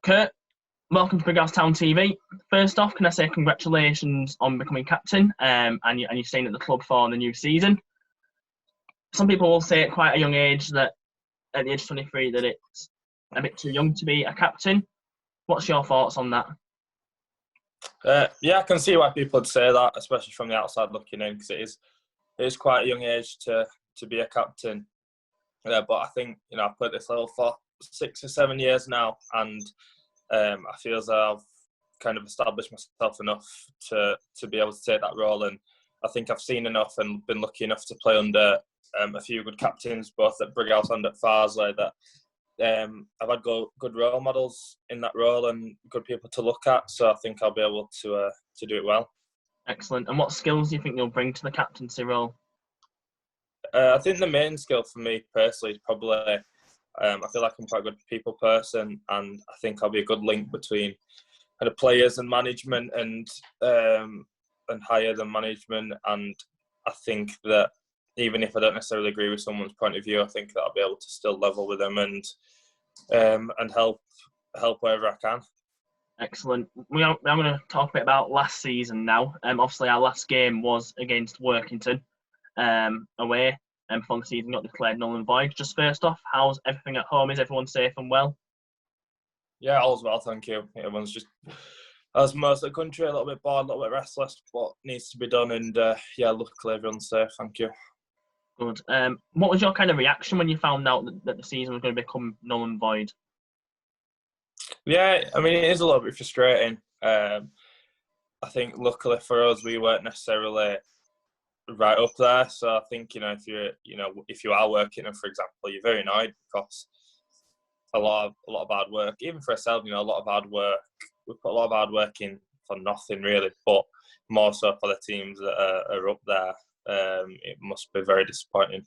Kurt, welcome to Big House Town TV. First off, can I say congratulations on becoming captain and you're staying at the club for the new season. Some people will say at quite a young age that at the age of 23 that it's a bit too young to be a captain. What's your thoughts on that? Yeah, I can see why people would say that, especially from the outside looking in, because it is quite a young age to be a captain. But I think I've played this level for 6 or 7 years now, and I feel as though I've kind of established myself enough to be able to take that role. And I think I've seen enough and been lucky enough to play under a few good captains, both at Brighouse and at Farsley, that I've had good role models in that role and good people to look at. So I think I'll be able to do it well. Excellent. And what skills do you think you'll bring to the captaincy role? I think the main skill for me personally is probably I feel like I'm quite a good people person, and I think I'll be a good link between kind of players and management and higher than management. And I think that even if I don't necessarily agree with someone's point of view, I think that I'll be able to still level with them and help wherever I can. Excellent. I'm going to talk a bit about last season now. Obviously, our last game was against Workington away, and before the season got declared null and void. Just first off, how's everything at home? Is everyone safe and well? Yeah, all's well, thank you. Everyone's just, as most of the country, a little bit bored, a little bit restless, but needs to be done. And luckily everyone's safe, thank you. Good. What was your kind of reaction when you found out that the season was going to become null and void? Yeah, I mean, it is a little bit frustrating. I think luckily for us, we weren't necessarily right up there. So I think if you are working, and for example, you're very annoyed because a lot of hard work, even for ourselves, a lot of hard work. We put a lot of hard work in for nothing really, but more so for the teams that are up there. It must be very disappointing.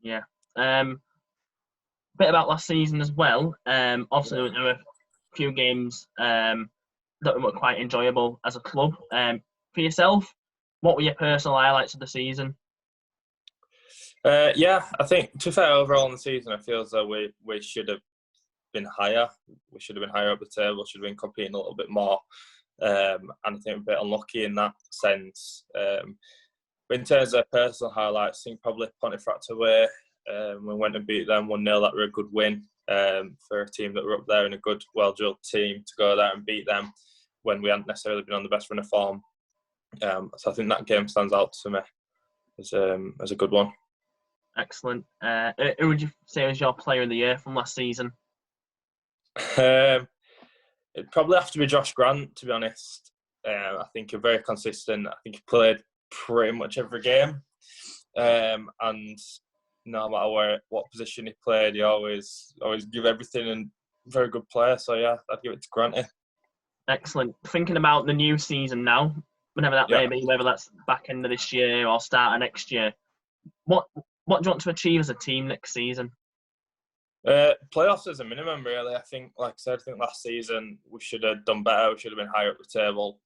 Yeah. Bit about last season as well. Obviously, there were a few games that were quite enjoyable as a club. For yourself, what were your personal highlights of the season? I think, to be fair, overall in the season, I feel as though we should have been higher. We should have been higher up the table, should have been competing a little bit more. And I think we're a bit unlucky in that sense. But in terms of personal highlights, I think probably Pontefract away. We went and beat them 1-0. That were a good win for a team that were up there and a good, well-drilled team to go there and beat them when we hadn't necessarily been on the best run of form. So I think that game stands out to me as a good one. Excellent. Who would you say was your player of the year from last season? It'd probably have to be Josh Grant, to be honest. I think you're very consistent. I think he played pretty much every game. And no matter what position he played, he always give everything, and very good player. So yeah, I'd give it to Granty. Excellent. Thinking about the new season now, whenever that may be, whether that's back end of this year or start of next year, what do you want to achieve as a team next season? Playoffs as a minimum, really. I think, like I said, last season we should have done better. We should have been higher up the table.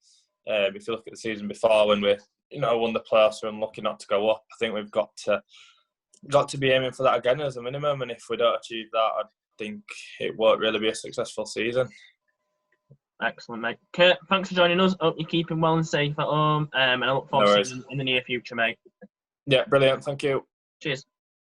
If you look at the season before, when we won the playoffs and lucky not to go up, I think we've got to be aiming for that again as a minimum. And if we don't achieve that, I think it won't really be a successful season. Excellent, mate. Kurt, thanks for joining us. Hope you're keeping well and safe at home. And I look forward to seeing you in the near future, mate. Yeah, brilliant. Thank you. Cheers.